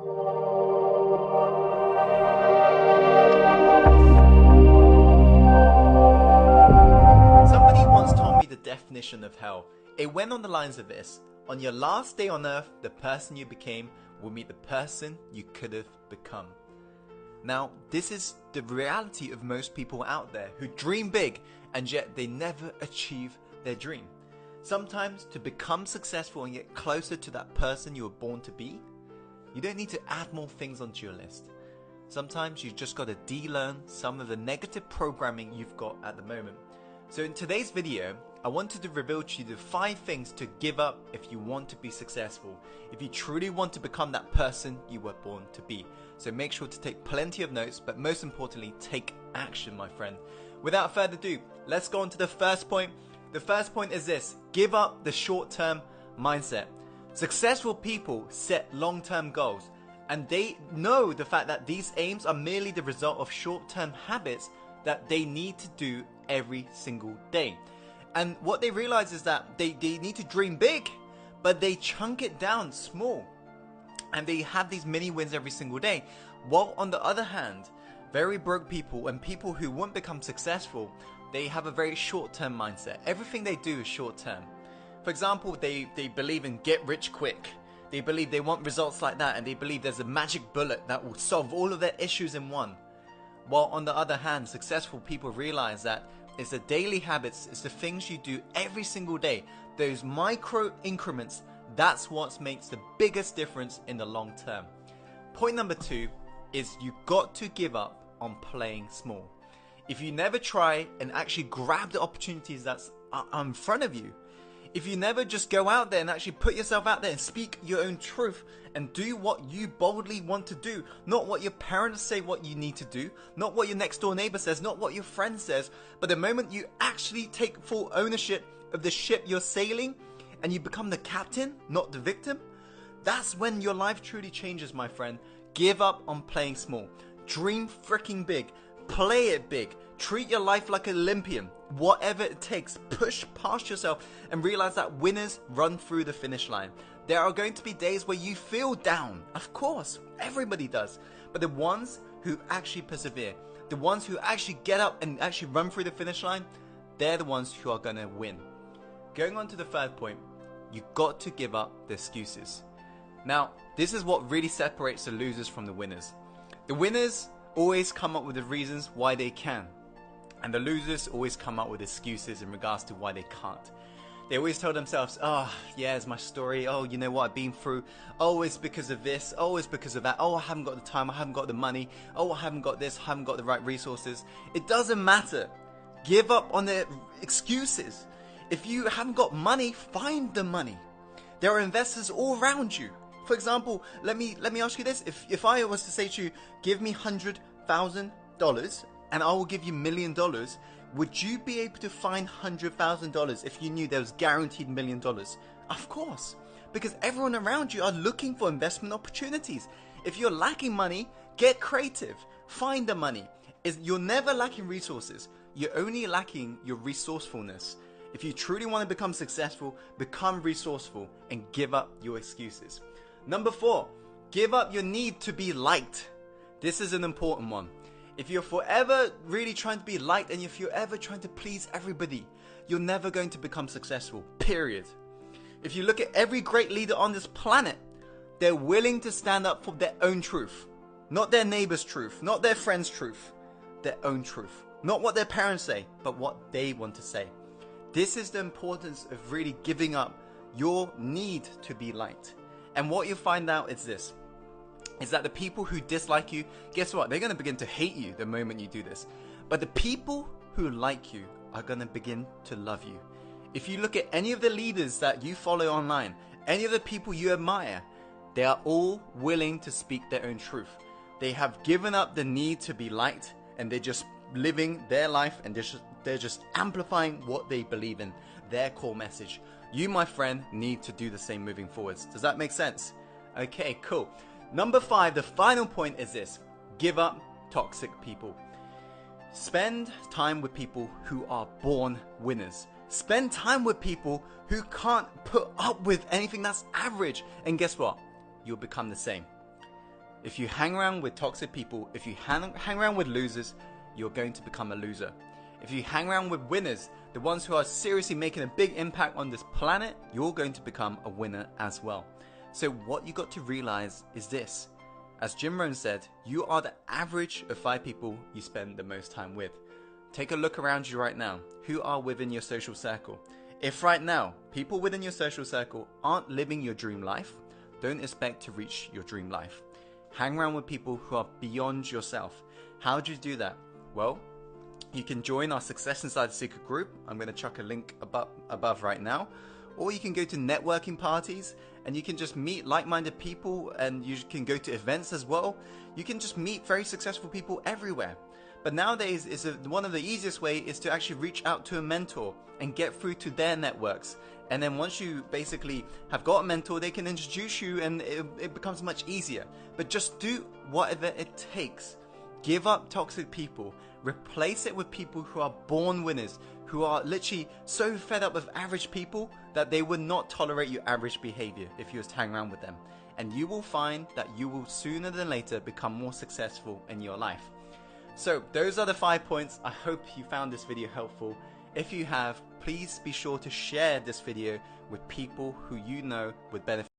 Somebody once told me the definition of hell. It went on the lines of this: on your last day on earth, the person you became will meet the person you could have become. Now, this is the reality of most people out there who dream big and yet they never achieve their dream. Sometimes to become successful and get closer to that person you were born to be, you don't need to add more things onto your list. Sometimes you just got to de-learn some of the negative programming you've got at the moment. So in today's video, I wanted to reveal to you the 5 things to give up if you want to be successful, if you truly want to become that person you were born to be. So make sure to take plenty of notes, but most importantly, take action, my friend. Without further ado, let's go on to the first point. The first point is this: give up the short-term mindset. Successful people set long-term goals, and they know the fact that these aims are merely the result of short-term habits that they need to do every single day. And what they realize is that they need to dream big, but they chunk it down small. And they have these mini wins every single day. While on the other hand, very broke people and people who won't become successful, they have a very short-term mindset. Everything they do is short-term. For example, they believe in get rich quick. They believe they want results like that, and they believe there's a magic bullet that will solve all of their issues in one. While on the other hand, successful people realize that it's the daily habits, it's the things you do every single day, those micro increments, that's what makes the biggest difference in the long term. Point number 2 is you got to give up on playing small. If you never try and actually grab the opportunities that's in front of you, if you never just go out there and actually put yourself out there and speak your own truth and do what you boldly want to do, not what your parents say what you need to do, not what your next door neighbor says, not what your friend says, but the moment you actually take full ownership of the ship you're sailing and you become the captain, not the victim, that's when your life truly changes, my friend. Give up on playing small. Dream freaking big. Play it big. Treat your life like an Olympian. Whatever it takes, push past yourself and realize that winners run through the finish line. There are going to be days where you feel down. Of course, everybody does. But the ones who actually persevere, the ones who actually get up and actually run through the finish line, they're the ones who are going to win. Going on to the third point, you got to give up the excuses. Now, this is what really separates the losers from the winners. The winners always come up with the reasons why they can. And the losers always come up with excuses in regards to why they can't. They always tell themselves, oh, yeah, it's my story. Oh, you know what I've been through. Oh, it's because of this. Oh, it's because of that. Oh, I haven't got the time. I haven't got the money. Oh, I haven't got this. I haven't got the right resources. It doesn't matter. Give up on the excuses. If you haven't got money, find the money. There are investors all around you. For example, let me ask you this. If I was to say to you, give me $100,000 and I will give you $1 million, would you be able to find $100,000 if you knew there was guaranteed $1 million? Of course, because everyone around you are looking for investment opportunities. If you're lacking money, get creative. Find the money. You're never lacking resources. You're only lacking your resourcefulness. If you truly want to become successful, become resourceful and give up your excuses. Number 4, give up your need to be liked. This is an important one. If you're forever really trying to be liked and if you're ever trying to please everybody, you're never going to become successful, period. If you look at every great leader on this planet, they're willing to stand up for their own truth. Not their neighbor's truth, not their friend's truth, their own truth. Not what their parents say, but what they want to say. This is the importance of really giving up your need to be liked. And what you find out is this, is that the people who dislike you, guess what? They're going to begin to hate you the moment you do this. But the people who like you are going to begin to love you. If you look at any of the leaders that you follow online, any of the people you admire, they are all willing to speak their own truth. They have given up the need to be liked and they're just living their life and they're just amplifying what they believe in, their core message. You, my friend, need to do the same moving forwards. Does that make sense? Okay, cool. Number 5, the final point is this: give up toxic people. Spend time with people who are born winners. Spend time with people who can't put up with anything that's average. And guess what? You'll become the same. If you hang around with toxic people, if you hang around with losers, you're going to become a loser. If you hang around with winners, the ones who are seriously making a big impact on this planet, you're going to become a winner as well. So what you got to realize is this. As Jim Rohn said, you are the average of 5 people you spend the most time with. Take a look around you right now. Who are within your social circle? If right now, people within your social circle aren't living your dream life, don't expect to reach your dream life. Hang around with people who are beyond yourself. How do you do that? Well, you can join our Success Inside the Secret group. I'm going to chuck a link above right now. Or you can go to networking parties and you can just meet like-minded people, and you can go to events as well. You can just meet very successful people everywhere. But nowadays, one of the easiest way is to actually reach out to a mentor and get through to their networks. And then once you basically have got a mentor, they can introduce you, and it becomes much easier. But just do whatever it takes. Give up toxic people. Replace it with people who are born winners, who are literally so fed up with average people that they would not tolerate your average behavior if you was to hang around with them. And you will find that you will sooner than later become more successful in your life. So those are the 5 points. I hope you found this video helpful. If you have, please be sure to share this video with people who you know would benefit